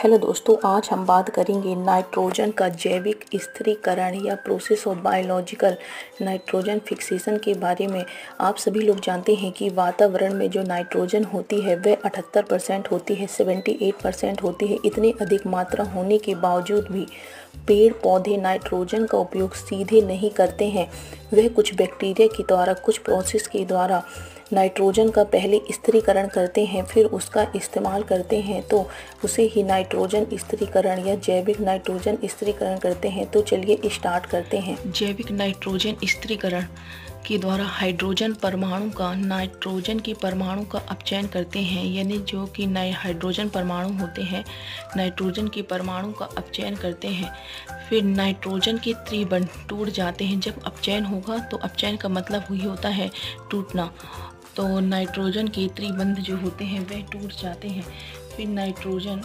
Hello दोस्तों, आज हम बात करेंगे नाइट्रोजन का जैविक स्थिरीकरण या process of biological nitrogen fixation के बारे में। आप सभी लोग जानते हैं कि वातावरण में जो नाइट्रोजन होती है वह 78% होती है, 78% होती है। इतनी अधिक मात्रा होने के बावजूद भी पेड़ पौधे नाइट्रोजन का उपयोग सीधे नहीं करते हैं। वह कुछ बैक्टीरिया के द्वारा, कुछ प्रोसेस के द्वारा नाइट्रोजन का पहले स्थिरीकरण करते हैं, फिर उसका इस्तेमाल करते हैं, तो उसे ही नाइट्रोजन स्थिरीकरण या जैविक नाइट्रोजन स्थिरीकरण करते हैं। तो चलिए स्टार्ट करते हैं। जैविक नाइट्रोजन स्थिरीकरण के द्वारा हाइड्रोजन परमाणु का नाइट्रोजन के परमाणु का अपचयन करते हैं, यानी जो कि हाइड्रोजन परमाणु होते हैं नाइट्रोजन के परमाणु का अपचयन करते हैं। फिर नाइट्रोजन के त्रिबंध टूट जाते हैं। जब अपचयन होगा तो अपचयन का मतलब ही होता है टूटना, तो नाइट्रोजन के त्रिबंध जो होते हैं वह टूट जाते हैं। फिर नाइट्रोजन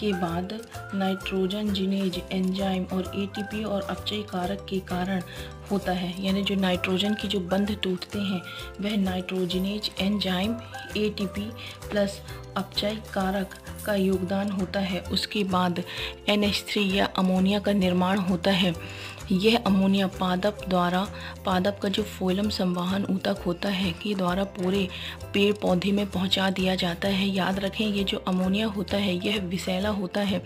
के बाद नाइट्रोजन जिनेज एंजाइम और एटीपी और अपचय कारक के कारण होता है, यानी जो नाइट्रोजन के जो बंध टूटते हैं वह नाइट्रोजिनेज एंजाइम, एटीपी प्लस अपचय कारक का योगदान होता है। उसके बाद NH3 या अमोनिया का निर्माण होता है। यह अमोनिया पादप का जो फोइलम संवहन ऊतक होता है के द्वारा पूरे पेड़ पौधे में पहुंचा दिया जाता है। याद रखें, ये जो अमोनिया होता है यह विषैला होता है,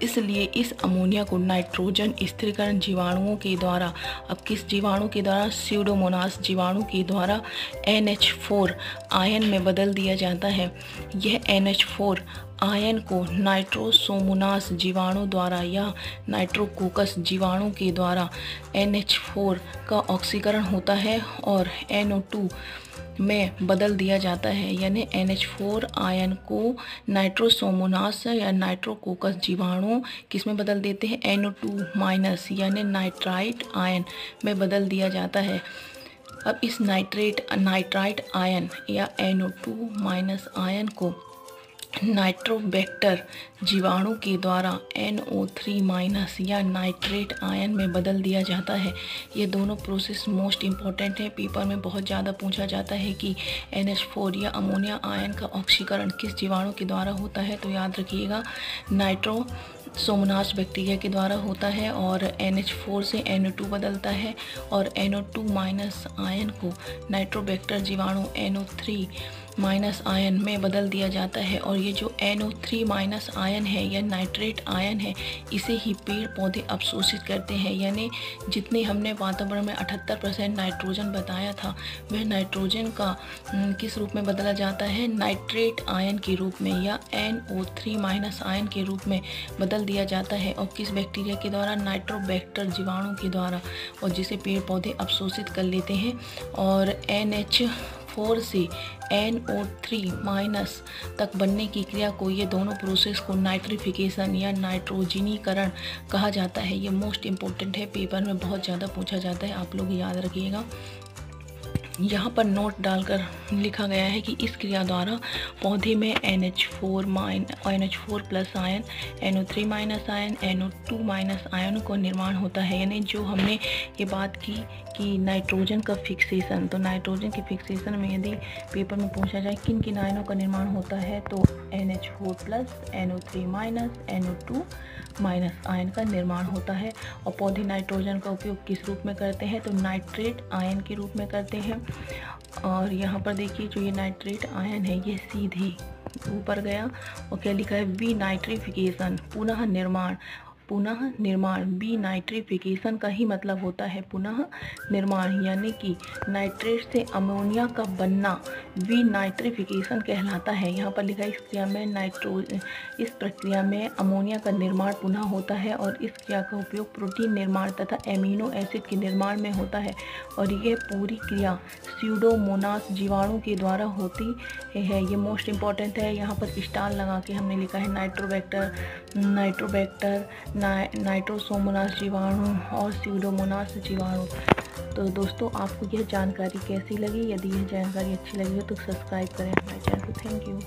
इसलिए इस अमोनिया को नाइट्रोजन स्थिरीकरण जीवाणुओं के द्वारा, अब किस जीवाणु के द्वारा, स्यूडोमोनास जीवाणु के द्वारा NH4 आयन में बदल दिया जाता है। यह NH4 आयन को नाइट्रोसोमोनास जीवाणु द्वारा या नाइट्रोकोकस जीवाणु के द्वारा NH4 का ऑक्सीकरण होता है और NO2 में बदल दिया जाता है, यानी NH4 आयन को नाइट्रोसोमोनास या नाइट्रोकोकस जीवाणु किस में बदल देते हैं, NO2- यानी नाइट्राइट आयन में बदल दिया जाता है। अब इस नाइट्राइट आयन या NO2- आयन को नाइट्रोबैक्टर जीवाणु के द्वारा NO3- या नाइट्रेट आयन में बदल दिया जाता है। ये दोनों प्रोसेस मोस्ट इम्पॉर्टेंट है। पेपर में बहुत ज़्यादा पूछा जाता है कि NH4 या अमोनिया आयन का ऑक्सीकरण किस जीवाणु के द्वारा होता है, तो याद रखिएगा नाइट्रोसोमोनास बैक्टीरिया के द्वारा होता है और NH4 से NO2 बदलता है और NO2- आयन को नाइट्रोबैक्टर जीवाणु NO3- आयन में बदल दिया जाता है। और ये जो NO3- आयन है या नाइट्रेट आयन है, इसे ही पेड़ पौधे अवशोषित करते हैं, यानी जितने हमने वातावरण में 78% नाइट्रोजन बताया था वह नाइट्रोजन का किस रूप में बदला जाता है, नाइट्रेट आयन के रूप में या NO3- आयन के रूप में बदल दिया जाता है। और किस बैक्टीरिया के द्वारा, नाइट्रोबैक्टर जीवाणु के द्वारा, और जिसे पेड़ पौधे अवशोषित कर लेते हैं। और NH4 से NO3- तक बनने की क्रिया को, ये दोनों प्रोसेस को नाइट्रिफिकेशन या नाइट्रोजनीकरण कहा जाता है। ये मोस्ट इम्पोर्टेंट है, पेपर में बहुत ज़्यादा पूछा जाता है, आप लोग याद रखिएगा। यहाँ पर नोट डालकर लिखा गया है कि इस क्रिया द्वारा पौधे में NH4 plus ion, NO3- ion, NO2- ion का निर्माण होता है। यानी जो हमने ये बात की कि नाइट्रोजन का फिक्सेशन, तो नाइट्रोजन के फिक्सेशन में यदि पेपर में पूछा जाए किन किन आयनों का निर्माण होता है, तो NH4 plus, NO3- NO2- ion का निर्माण होता है। और पौधे नाइट्रोजन का उपयोग किस रूप में करते हैं, तो नाइट्रेट आयन के रूप में करते हैं। और यहाँ पर देखिए जो ये नाइट्रेट आयन है ये सीधे ऊपर गया और क्या लिखा है, वी नाइट्रिफिकेशन पुनः निर्माण बी नाइट्रिफिकेशन का ही मतलब होता है पुनः निर्माण, यानी कि नाइट्रेट से अमोनिया का बनना वी नाइट्रिफिकेशन कहलाता है। यहाँ पर लिखा है इस प्रक्रिया में अमोनिया का निर्माण पुनः होता है और इस क्रिया का उपयोग प्रोटीन निर्माण तथा एमिनो एसिड के निर्माण में होता है। और यह पूरी क्रिया स्यूडोमोनास जीवाणु के द्वारा होती है। ये मोस्ट इम्पॉर्टेंट है। यहाँ पर स्टार लगा के हमने लिखा है नाइट्रोबैक्टर, नाइट्रोसोमोनास जीवाणु और स्यूडोमोनास जीवाणु। तो दोस्तों, आपको यह जानकारी कैसी लगी? यदि यह जानकारी अच्छी लगी हो तो सब्सक्राइब करें हमारे चैनल को। Thank you.